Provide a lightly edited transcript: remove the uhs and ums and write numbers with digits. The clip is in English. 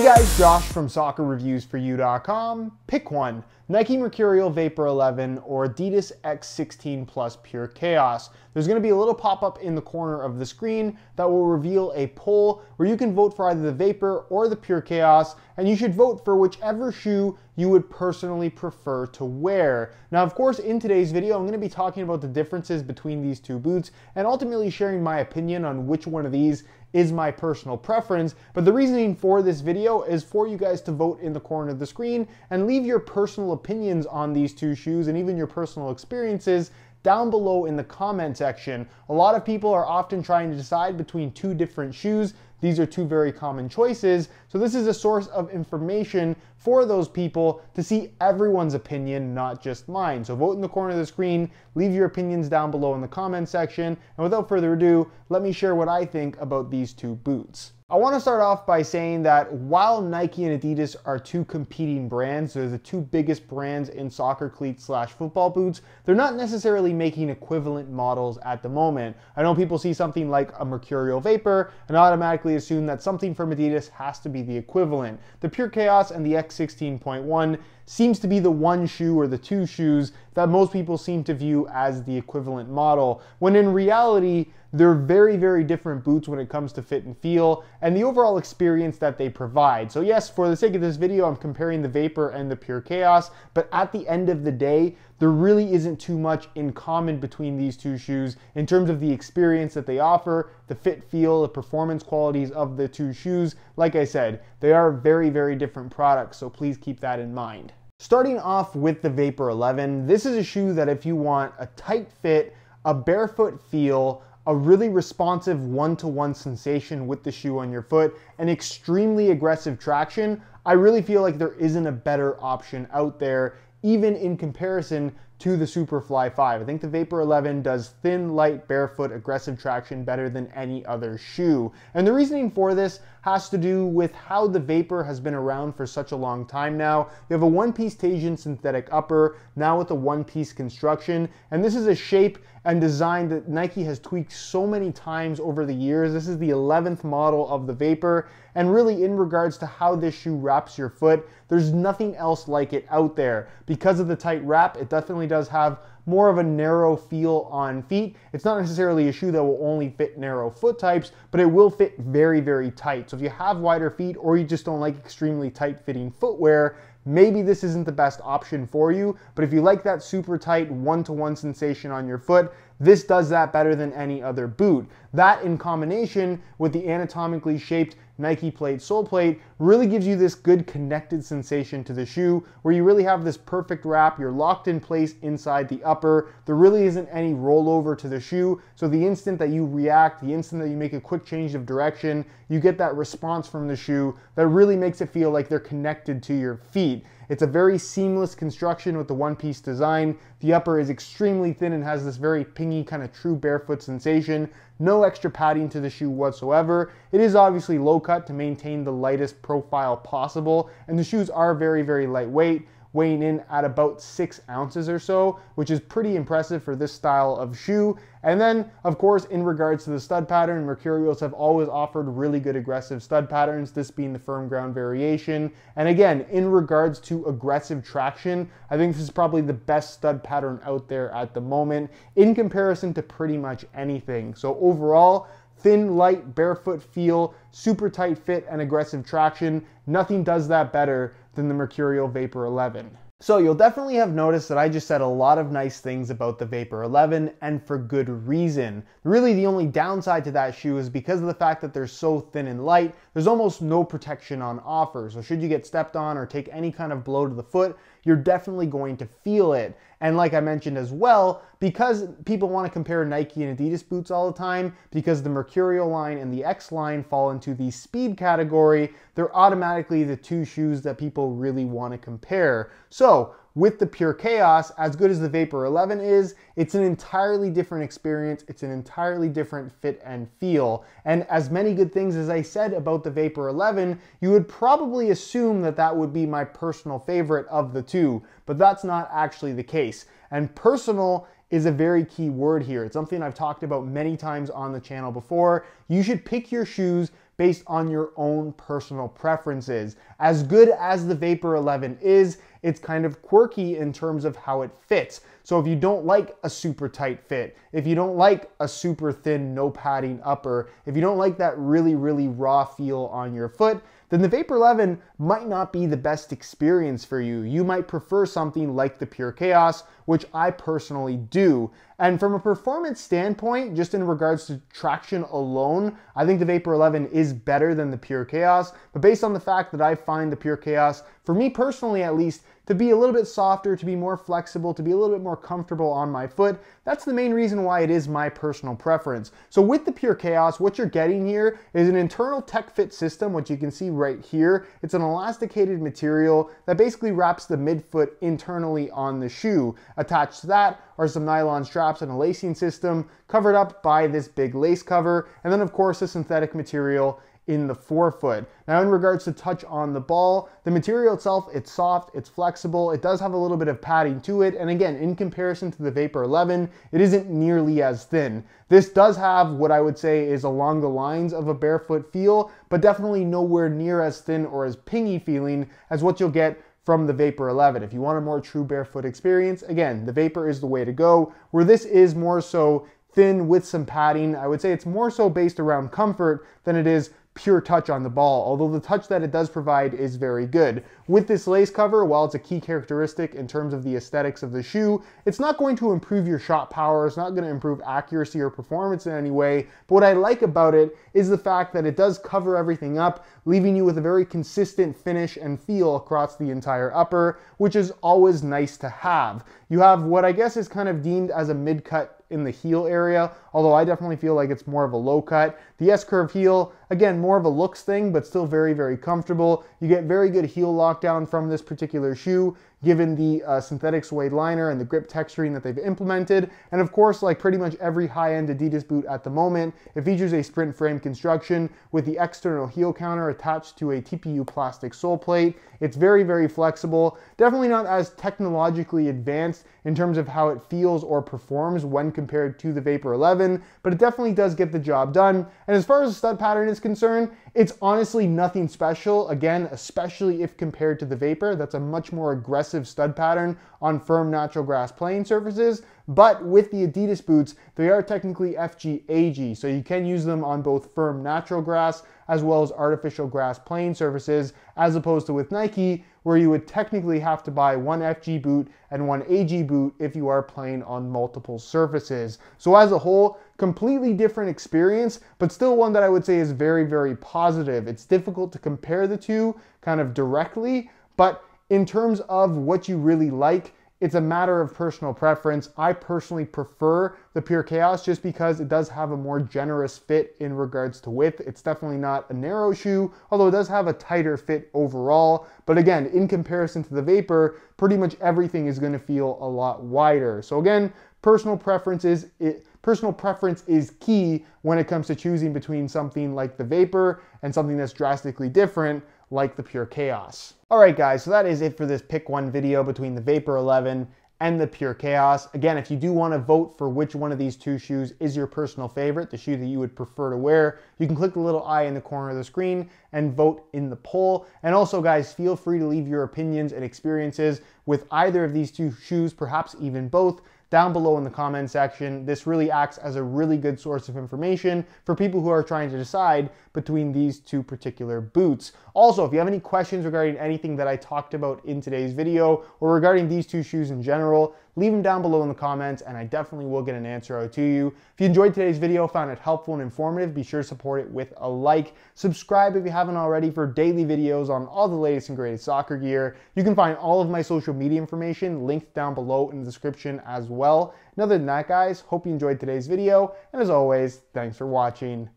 guys, Josh from soccerreviewsforyou.com. Pick one, Nike Mercurial Vapor 11 or Adidas X16 Plus Purechaos. There's going to be a little pop-up in the corner of the screen that will reveal a poll where you can vote for either the Vapor or the Purechaos, and you should vote for whichever shoe you would personally prefer to wear. Now, of course, in today's video, I'm going to be talking about the differences between these two boots and ultimately sharing my opinion on which one of these is my personal preference. But the reasoning for this video is for you guys to vote in the corner of the screen and leave your personal opinions on these two shoes and even your personal experiences down below in the comment section. A lot of people are often trying to decide between two different shoes. These are two very common choices, so this is a source of information for those people to see everyone's opinion, not just mine. So vote in the corner of the screen, leave your opinions down below in the comment section, and without further ado, let me share what I think about these two boots. I want to start off by saying that while Nike and Adidas are two competing brands, they're the two biggest brands in soccer cleats / football boots, they're not necessarily making equivalent models at the moment. I know people see something like a Mercurial Vapor and automatically assume that something from Adidas has to be the equivalent. The Purechaos and the X16.1 seems to be the one shoe or the two shoes that most people seem to view as the equivalent model, when in reality, they're very, very different boots when it comes to fit and feel and the overall experience that they provide. So yes, for the sake of this video, I'm comparing the Vapor and the Purechaos, but at the end of the day, there really isn't too much in common between these two shoes in terms of the experience that they offer, the fit, feel, the performance qualities of the two shoes. Like I said, they are very, very different products, so please keep that in mind. Starting off with the Vapor 11, this is a shoe that if you want a tight fit, a barefoot feel, a really responsive one-to-one sensation with the shoe on your foot, and extremely aggressive traction, I really feel like there isn't a better option out there, even in comparison to the Superfly 5. I think the Vapor 11 does thin, light, barefoot, aggressive traction better than any other shoe. And the reasoning for this has to do with how the Vapor has been around for such a long time now. You have a one-piece Tasian synthetic upper, now with a one-piece construction, and this is a shape and design that Nike has tweaked so many times over the years. This is the 11th model of the Vapor, and really in regards to how this shoe wraps your foot, there's nothing else like it out there. Because of the tight wrap, it definitely does have more of a narrow feel on feet. It's not necessarily a shoe that will only fit narrow foot types, but it will fit very, very tight. So if you have wider feet or you just don't like extremely tight fitting footwear, maybe this isn't the best option for you, but if you like that super tight one-to-one sensation on your foot, this does that better than any other boot. That in combination with the anatomically shaped Nike plate sole plate really gives you this good connected sensation to the shoe where you really have this perfect wrap, you're locked in place inside the upper, there really isn't any rollover to the shoe, so the instant that you react, the instant that you make a quick change of direction, you get that response from the shoe that really makes it feel like they're connected to your feet. It's a very seamless construction with the one-piece design. The upper is extremely thin and has this very pingy kind of true barefoot sensation. No extra padding to the shoe whatsoever. It is obviously low cut to maintain the lightest profile possible, and the shoes are very, very lightweight, weighing in at about 6 ounces or so, which is pretty impressive for this style of shoe. And then, of course, in regards to the stud pattern, Mercurials have always offered really good aggressive stud patterns, this being the firm ground variation. And again, in regards to aggressive traction, I think this is probably the best stud pattern out there at the moment in comparison to pretty much anything. So overall, thin, light, barefoot feel, super tight fit, and aggressive traction. Nothing does that better than the Mercurial Vapor 11. So you'll definitely have noticed that I just said a lot of nice things about the Vapor 11, and for good reason. Really the only downside to that shoe is because of the fact that they're so thin and light, there's almost no protection on offer. So should you get stepped on or take any kind of blow to the foot, you're definitely going to feel it. And like I mentioned as well, because people want to compare Nike and Adidas boots all the time, because the Mercurial line and the X line fall into the speed category, they're automatically the two shoes that people really want to compare. So with the Purechaos, as good as the Vapor 11 is, it's an entirely different experience. It's an entirely different fit and feel. And as many good things as I said about the Vapor 11, you would probably assume that that would be my personal favorite of the two, but that's not actually the case. And personal is a very key word here. It's something I've talked about many times on the channel before. You should pick your shoes based on your own personal preferences. As good as the Vapor 11 is, it's kind of quirky in terms of how it fits. So if you don't like a super tight fit, if you don't like a super thin, no padding upper, if you don't like that really, really raw feel on your foot, then the Vapor 11 might not be the best experience for you. You might prefer something like the Purechaos, which I personally do. And from a performance standpoint, just in regards to traction alone, I think the Vapor 11 is better than the Purechaos. But based on the fact that I find the Purechaos, for me personally at least, to be a little bit softer, to be more flexible, to be a little bit more comfortable on my foot, that's the main reason why it is my personal preference. So with the Purechaos, what you're getting here is an internal tech fit system, which you can see right here. It's an elasticated material that basically wraps the midfoot internally on the shoe. Attached to that are some nylon straps and a lacing system covered up by this big lace cover, and then of course a synthetic material in the forefoot. Now in regards to touch on the ball, the material itself, it's soft, it's flexible, it does have a little bit of padding to it, and again, in comparison to the Vapor 11, it isn't nearly as thin. This does have what I would say is along the lines of a barefoot feel, but definitely nowhere near as thin or as pingy feeling as what you'll get from the Vapor 11. If you want a more true barefoot experience, again, the Vapor is the way to go. Where this is more so thin with some padding, I would say it's more so based around comfort than it is pure touch on the ball, although the touch that it does provide is very good. With this lace cover, while it's a key characteristic in terms of the aesthetics of the shoe, it's not going to improve your shot power, it's not going to improve accuracy or performance in any way, but what I like about it is the fact that it does cover everything up, leaving you with a very consistent finish and feel across the entire upper, which is always nice to have. You have what I guess is kind of deemed as a mid-cut in the heel area, although I definitely feel like it's more of a low cut. The S-curve heel, again, more of a looks thing, but still very, very comfortable. You get very good heel lockdown from this particular shoe, given the synthetic suede liner and the grip texturing that they've implemented. And of course, like pretty much every high-end Adidas boot at the moment, it features a sprint frame construction with the external heel counter attached to a TPU plastic sole plate. It's very, very flexible. Definitely not as technologically advanced in terms of how it feels or performs when compared to the Vapor 11, but it definitely does get the job done. And as far as the stud pattern is concerned, it's honestly nothing special. Again, especially if compared to the Vapor, that's a much more aggressive stud pattern on firm natural grass playing surfaces. But with the Adidas boots, they are technically FG-AG, so you can use them on both firm natural grass as well as artificial grass playing surfaces, as opposed to with Nike, where you would technically have to buy one FG boot and one AG boot if you are playing on multiple surfaces. So as a whole, completely different experience, but still one that I would say is very, very positive. It's difficult to compare the two kind of directly, but in terms of what you really like, it's a matter of personal preference. I personally prefer the Purechaos just because it does have a more generous fit in regards to width. It's definitely not a narrow shoe, although it does have a tighter fit overall. But again, in comparison to the Vapor, pretty much everything is going to feel a lot wider. So again, personal preference is key when it comes to choosing between something like the Vapor and something that's drastically different like the Purechaos. Alright guys, so that is it for this pick one video between the Vapor 11 and the Purechaos. Again, if you do want to vote for which one of these two shoes is your personal favorite, the shoe that you would prefer to wear, you can click the little eye in the corner of the screen and vote in the poll. And also guys, feel free to leave your opinions and experiences with either of these two shoes, perhaps even both, down below in the comment section. This really acts as a really good source of information for people who are trying to decide between these two particular boots. Also, if you have any questions regarding anything that I talked about in today's video or regarding these two shoes in general, leave them down below in the comments and I definitely will get an answer out to you. If you enjoyed today's video, found it helpful and informative, be sure to support it with a like. Subscribe if you haven't already for daily videos on all the latest and greatest soccer gear. You can find all of my social media information linked down below in the description as well. And other than that guys, hope you enjoyed today's video, and as always, thanks for watching.